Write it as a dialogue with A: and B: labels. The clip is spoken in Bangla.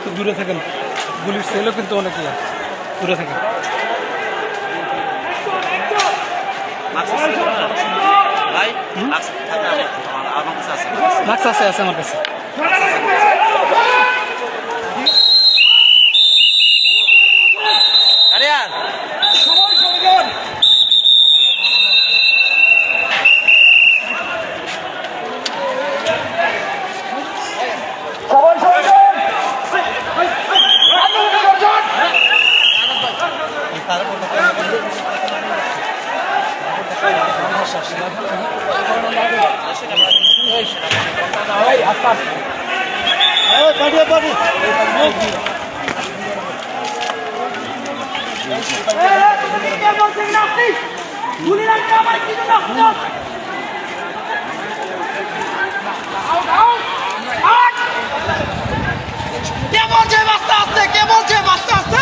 A: একটু দূরে থাকেন, গুলির সেলও কিন্তু অনেক দূরে থাকেন। মাস্ক আছে আছে আমার কাছে।
B: কে বলছে বাস্তা আসতে? কে বলছে বাস্তা আসতে?